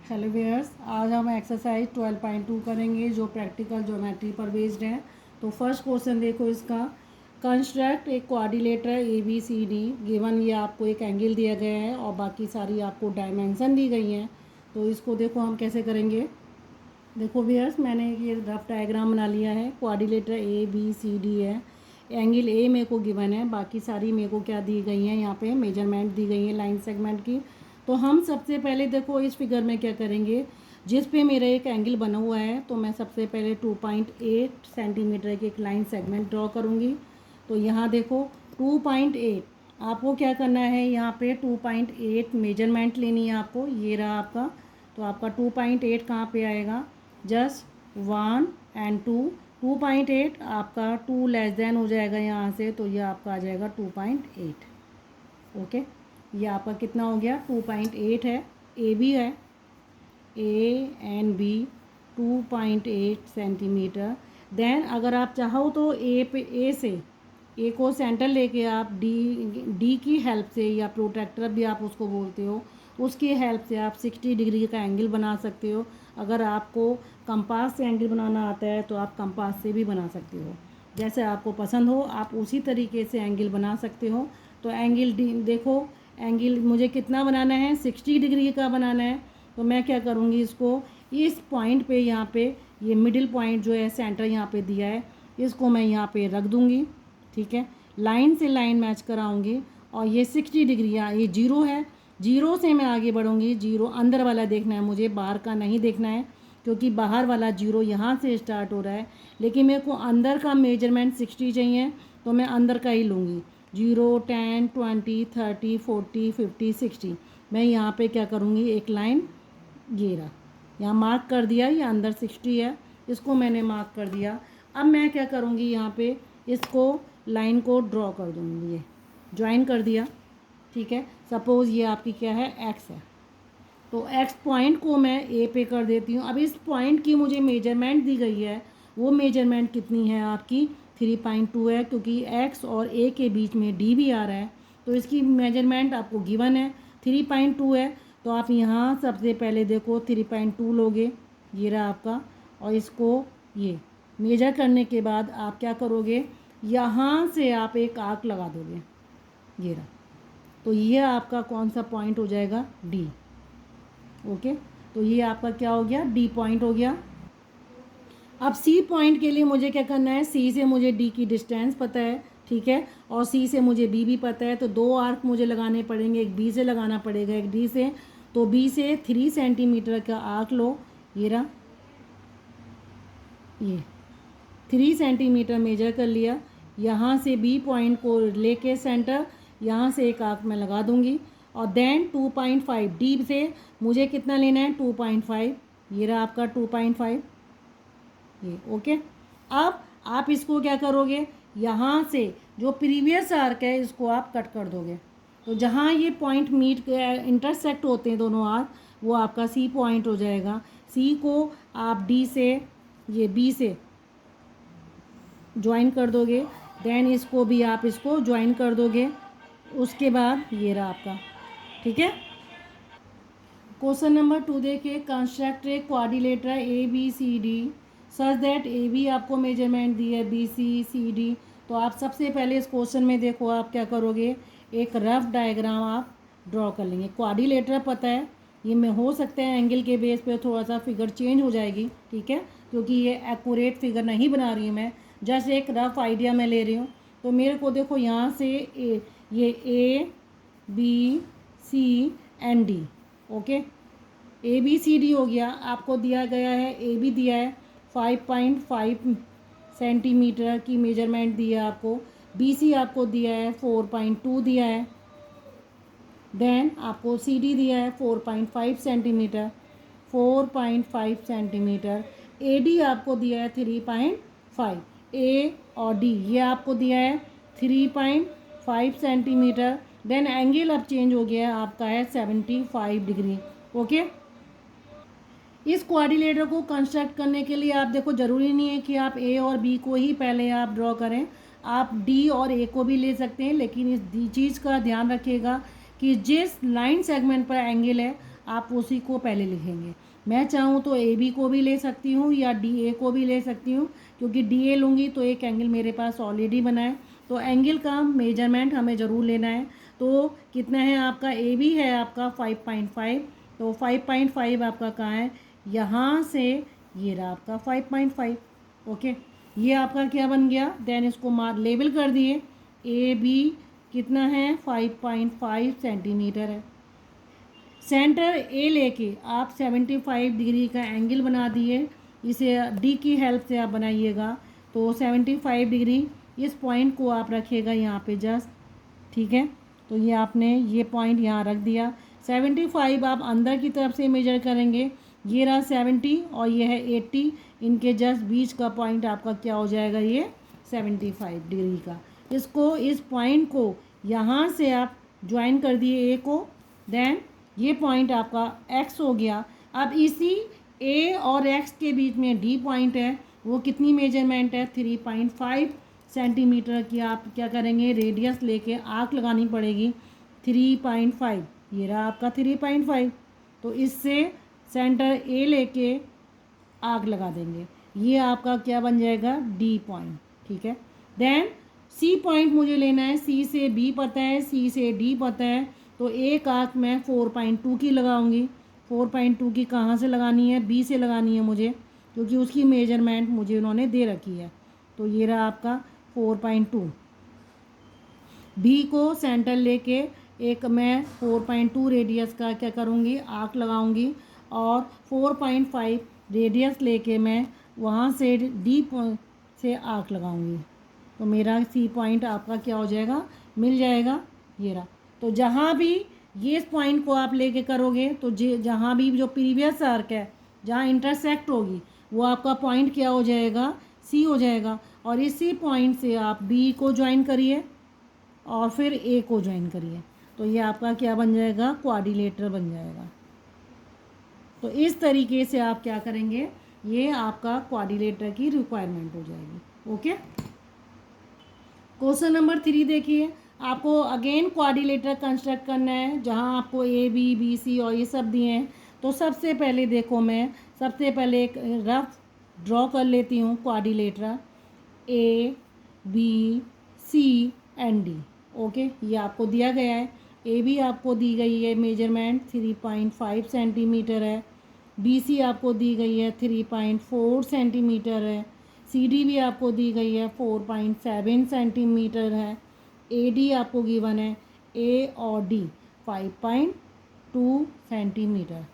Hello viewers, आज हम exercise 12.2 करेंगे जो प्रैक्टिकल ज्योमेट्री पर बेस्ड है। तो फर्स्ट क्वेश्चन देखो इसका। कंस्ट्रक्ट एक quadrilateral A B C D given, ये आपको एक एंगल दिया गया है और बाकी सारी आपको डायमेंशन दी गई हैं। तो इसको देखो हम कैसे करेंगे। देखो व्यूअर्स, मैंने ये रफ डायग्राम बना लिया है। Quadrilateral A B C D है, एंगल ए मेरे को गिवन है, बाकी सारी मेरे को क्या दी गई हैं, यहाँ पे मेजरमेंट दी गई है लाइन सेगमेंट की। तो हम सबसे पहले देखो इस फिगर में क्या करेंगे, जिस पे मेरा एक एंगल बना हुआ है तो मैं सबसे पहले 2.8 सेंटीमीटर की एक लाइन सेगमेंट ड्रॉ करूँगी। तो यहाँ देखो 2.8 आपको क्या करना है, यहाँ पे 2.8 मेजरमेंट लेनी है आपको। ये रहा आपका। तो आपका 2.8 कहाँ पे आएगा, जस्ट 1 एंड 2। 2.8 आपका 2 लेस देन हो जाएगा यहाँ से, तो ये आपका आ जाएगा 2.8। ओके, ये आपका कितना हो गया, 2.8 है। ए बी है, A and B 2.8 centimetre. Then अगर आप चाहो तो ए से ए को सेंटर लेके आप डी की हेल्प से, या प्रोट्रैक्टर भी आप उसको बोलते हो, उसकी हेल्प से आप 60 डिग्री का एंगल बना सकते हो। अगर आपको कंपास से एंगल बनाना आता है तो आप कंपास से भी बना सकते हो, जैसे आपको पसंद हो आप उसी तरीके से एंगल बना सकते हो। तो एंगल देखो, एंगल मुझे कितना बनाना है, 60 डिग्री का बनाना है। तो मैं क्या करूँगी, इसको इस पॉइंट पे, यहाँ पे ये मिडिल पॉइंट जो है सेंटर यहाँ पे दिया है, इसको मैं यहाँ पे रख दूँगी। ठीक है, लाइन से लाइन मैच कराऊँगी और ये 60 डिग्री, ये जीरो है, जीरो से मैं आगे बढ़ूँगी। जीरो अंदर वाला देखना है मुझे, बाहर का नहीं देखना है, क्योंकि बाहर वाला जीरो यहाँ से स्टार्ट हो रहा है, लेकिन मेरे को अंदर का मेजरमेंट 60 चाहिए, तो मैं अंदर का ही लूँगी। 0, 10, 20, 30, 40, 50, 60। मैं यहाँ पे क्या करूँगी, एक लाइन ये रहा, यहाँ मार्क कर दिया, ये अंदर 60 है, इसको मैंने मार्क कर दिया। अब मैं क्या करूँगी, यहाँ पे इसको लाइन को ड्रॉ कर दूँगी, ये ज्वाइन कर दिया। ठीक है, सपोज़ ये आपकी क्या है, एक्स है, तो एक्स पॉइंट को मैं ए पे कर देती हूँ। अब इस पॉइंट की मुझे मेजरमेंट दी गई है, वो मेजरमेंट कितनी है आपकी, 3.2 है, क्योंकि एक्स और ए के बीच में डी भी आ रहा है, तो इसकी मेजरमेंट आपको गिवन है 3.2 है। तो आप यहाँ सबसे पहले देखो 3.2 लोगे, ये रहा आपका, और इसको ये मेजर करने के बाद आप क्या करोगे, यहाँ से आप एक आर्क लगा दोगे, ये रहा। तो ये आपका कौन सा पॉइंट हो जाएगा, डी। ओके, तो ये आपका क्या हो गया, डी पॉइंट हो गया। अब सी पॉइंट के लिए मुझे क्या करना है, सी से मुझे डी की डिस्टेंस पता है, ठीक है, और सी से मुझे बी भी पता है। तो दो आर्क मुझे लगाने पड़ेंगे, एक बी से लगाना पड़ेगा, एक डी से। तो बी से 3 सेंटीमीटर का आर्क लो, ये रहा, ये 3 सेंटीमीटर मेजर कर लिया। यहाँ से बी पॉइंट को लेके सेंटर, यहाँ से एक आर्क मैं लगा दूँगी, और देन 2.5 डी से मुझे कितना लेना है, 2.5, ये रहा आपका 2.5, ये ओके। अब आप इसको क्या करोगे, यहाँ से जो प्रीवियस आर्क है इसको आप कट कर दोगे। तो जहाँ ये पॉइंट मीट इंटरसेक्ट होते हैं दोनों आर्क, वो आपका सी पॉइंट हो जाएगा। सी को आप डी से, ये बी से ज्वाइन कर दोगे, देन इसको भी आप इसको ज्वाइन कर दोगे। उसके बाद ये रहा आपका, ठीक है। क्वेश्चन नंबर 2 देखिए, construct a quadrilateral A B C D such that A B आपको मेजरमेंट दी है, बी सी डी। तो आप सबसे पहले इस क्वेश्चन में देखो आप क्या करोगे, एक रफ डायग्राम आप ड्रॉ कर लेंगे। क्वाड्रिलेटरल पता है, ये में हो सकता है एंगल के बेस पे थोड़ा सा फिगर चेंज हो जाएगी, ठीक है, क्योंकि ये एक्यूरेट फिगर नहीं बना रही हूँ मैं, जस्ट एक रफ आइडिया मैं ले रही हूँ। तो मेरे को देखो यहाँ से ये A B C and D, okay, A B C D हो गया। आपको दिया गया है, ए बी दिया है 5.5 सेंटीमीटर की मेजरमेंट दी है आपको, बी सी आपको दिया है 4.2 दिया है, देन आपको सी डी दिया है 4.5 सेंटीमीटर, 4.5 सेंटीमीटर। ए डी आपको दिया है 3.5, ए और डी ये आपको दिया है 3.5 सेंटीमीटर। देन एंगल अब चेंज हो गया है, आपका है 75 डिग्री, ओके। इस कोऑर्डिनेटर को कंस्ट्रक्ट करने के लिए आप देखो, ज़रूरी नहीं है कि आप ए और बी को ही पहले आप ड्रॉ करें, आप डी और ए को भी ले सकते हैं, लेकिन इस चीज़ का ध्यान रखिएगा कि जिस लाइन सेगमेंट पर एंगल है आप उसी को पहले लिखेंगे। मैं चाहूँ तो ए बी को भी ले सकती हूँ या डी ए को भी ले सकती हूँ, क्योंकि डी ए लूँगी तो एक एंगल मेरे पास ऑलरेडी बना है। तो एंगल का मेजरमेंट हमें ज़रूर लेना है। तो कितना है आपका, ए बी है आपका 5.5, तो 5.5 आपका कहाँ है, यहाँ से ये रहा आपका 5.5। ओके, ये आपका क्या बन गया, देन इसको मार लेबल कर दिए। ए बी कितना है, 5.5 सेंटीमीटर है। सेंटर ए लेके आप 75 डिग्री का एंगल बना दिए, इसे डी की हेल्प से आप बनाइएगा। तो 75 डिग्री इस पॉइंट को आप रखिएगा यहाँ पे जस्ट, ठीक है। तो ये आपने ये पॉइंट यहाँ रख दिया। 75 आप अंदर की तरफ से मेजर करेंगे, ये रहा 70 और ये है 80, इनके जस्ट बीच का पॉइंट आपका क्या हो जाएगा, ये 75 डिग्री का। इसको इस पॉइंट को यहाँ से आप ज्वाइन कर दिए ए को, देन ये पॉइंट आपका एक्स हो गया। अब इसी ए और एक्स के बीच में डी पॉइंट है, वो कितनी मेजरमेंट है, 3.5 सेंटीमीटर की आप क्या करेंगे, रेडियस लेके आर्क लगानी पड़ेगी 3.5। ये रहा आपका 3.5। तो इससे सेंटर ए लेके आर्क लगा देंगे, ये आपका क्या बन जाएगा, डी पॉइंट, ठीक है। देन सी पॉइंट मुझे लेना है, सी से बी पता है, सी से डी पता है, तो एक आर्क मैं 4.2 की लगाऊंगी। 4.2 की कहाँ से लगानी है, बी से लगानी है मुझे, क्योंकि उसकी मेजरमेंट मुझे उन्होंने दे रखी है। तो ये रहा आपका 4.2। बी को सेंटर लेके एक मैं 4.2 रेडियस का क्या करूँगी, आर्क लगाऊंगी, और 4.5 रेडियस लेके मैं वहाँ से डी से आर्क लगाऊंगी। तो मेरा सी पॉइंट आपका क्या हो जाएगा, मिल जाएगा, ये रहा। तो जहाँ भी ये इस पॉइंट को आप लेके करोगे, तो जहाँ भी जो प्रीवियस आर्क है जहाँ इंटरसेक्ट होगी, वो आपका पॉइंट क्या हो जाएगा, सी हो जाएगा। और इसी पॉइंट से आप बी को ज्वाइन करिए और फिर ए को ज्वाइन करिए, तो ये आपका क्या बन जाएगा, क्वाड्रिलेटरल बन जाएगा। तो इस तरीके से आप क्या करेंगे, ये आपका क्वाड्रिलेटरल की रिक्वायरमेंट हो जाएगी। ओके, क्वेश्चन नंबर 3 देखिए। आपको अगेन क्वाड्रिलेटरल कंस्ट्रक्ट करना है, जहाँ आपको ए बी बी सी और ये सब दिए हैं। तो सबसे पहले देखो, मैं सबसे पहले एक रफ ड्रॉ कर लेती हूँ quadrilateral, A B C and D. Okay, ये आपको दिया गया है। ए बी आपको दी गई है मेजरमेंट 3.5 सेंटीमीटर है, बी सी आपको दी गई है 3.4 सेंटीमीटर है, सी डी भी आपको दी गई है 4.7 सेंटीमीटर है, ए डी आपको गिवन है ए और डी 5.2 सेंटीमीटर।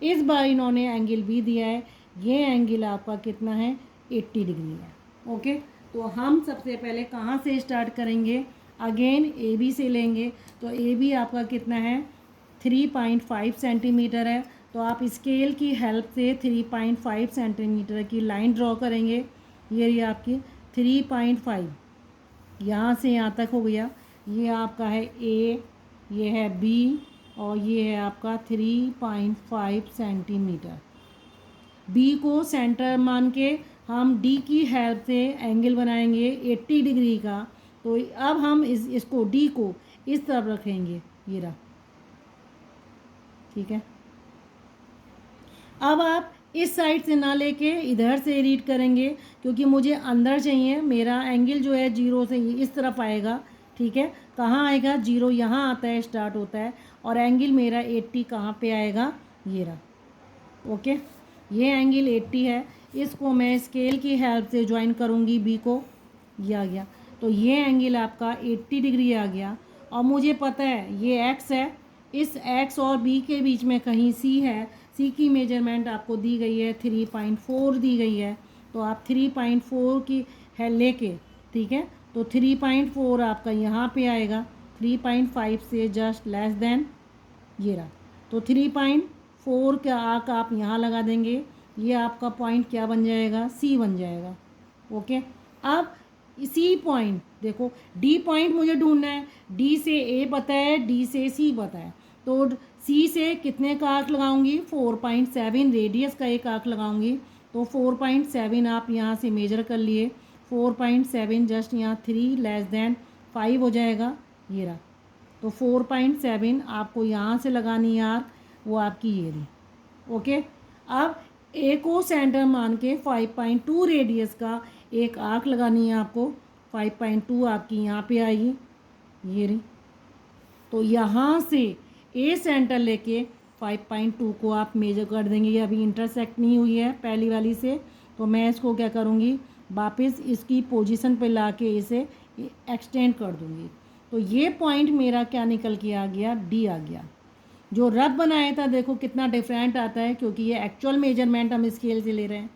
इस बार इन्होंने एंगल भी दिया है, ये एंगल आपका कितना है, 80 डिग्री है। ओके, तो हम सबसे पहले कहाँ से स्टार्ट करेंगे, अगेन ए बी से लेंगे। तो ए बी आपका कितना है, 3.5 सेंटीमीटर है। तो आप स्केल की हेल्प से 3.5 सेंटीमीटर की लाइन ड्रॉ करेंगे। ये रही आपकी 3.5, यहाँ से यहाँ तक हो गया। ये आपका है ए, ये है बी और ये है आपका 3.5 सेंटीमीटर। बी को सेंटर मान के हम डी की हेल्प से एंगल बनाएंगे 80 डिग्री का। तो अब हम इसको डी को इस तरफ रखेंगे, ये रहा, ठीक है। अब आप इस साइड से ना लेके इधर से रीड करेंगे, क्योंकि मुझे अंदर चाहिए। मेरा एंगल जो है 0 से इस तरफ आएगा, ठीक है। कहाँ आएगा, 0 यहाँ आता है, स्टार्ट होता है, और एंगल मेरा 80 कहाँ पे आएगा, ये रहा। ओके, ये एंगल 80 है, इसको मैं स्केल की हेल्प से ज्वाइन करूँगी बी को, ये आ गया। तो ये एंगल आपका 80 डिग्री आ गया। और मुझे पता है ये एक्स है, इस एक्स और बी के बीच में कहीं सी है, सी की मेजरमेंट आपको दी गई है 3.4 दी गई है। तो आप 3.4 की है लेके, ठीक है। तो 3.4 आपका यहाँ पे आएगा, 3.5 से जस्ट लेस देन, ये रहा। तो 3.4 का आर्क आप यहाँ लगा देंगे, ये आपका पॉइंट क्या बन जाएगा, सी बन जाएगा। ओके, अब इसी पॉइंट देखो, डी पॉइंट मुझे ढूंढना है। डी से ए पता है, डी से सी पता है। तो सी से कितने का आर्क लगाऊंगी, 4.7 रेडियस का एक आर्क लगाऊंगी। तो 4.7 आप यहाँ से मेजर कर लिए, 4.7 जस्ट यहाँ 3 लेस देन 5 हो जाएगा, ये रहा। तो 4.7 आपको यहाँ से लगानी है आर्क, वो आपकी ये रही। ओके, अब ए को सेंटर मान के 5.2 रेडियस का एक आर्क लगानी है आपको। 5.2 आपकी यहाँ पे आएगी, ये रही। तो यहाँ से ए सेंटर लेके 5.2 को आप मेजर कर देंगे। ये अभी इंटरसेक्ट नहीं हुई है पहली वाली से, तो मैं इसको क्या करूँगी, वापस इसकी पोजीशन पे ला के इसे एक्सटेंड कर दूँगी। तो ये पॉइंट मेरा क्या निकल के आ गया, डी आ गया। जो रफ बनाया था देखो कितना डिफरेंट आता है, क्योंकि ये एक्चुअल मेजरमेंट हम स्केल से ले रहे हैं,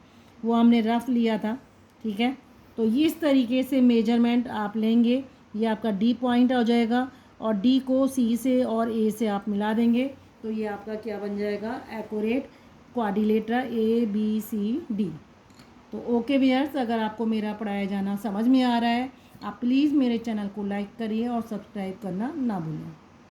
वो हमने रफ लिया था। ठीक है, तो इस तरीके से मेजरमेंट आप लेंगे, ये आपका डी पॉइंट हो जाएगा और डी को सी से और ए से आप मिला देंगे, तो ये आपका क्या बन जाएगा, एक्यूरेट क्वाड्रिलेटरल ABCD। तो ओके व्यूअर्स, अगर आपको मेरा पढ़ाया जाना समझ में आ रहा है, आप प्लीज़ मेरे चैनल को लाइक करिए और सब्सक्राइब करना ना भूलें।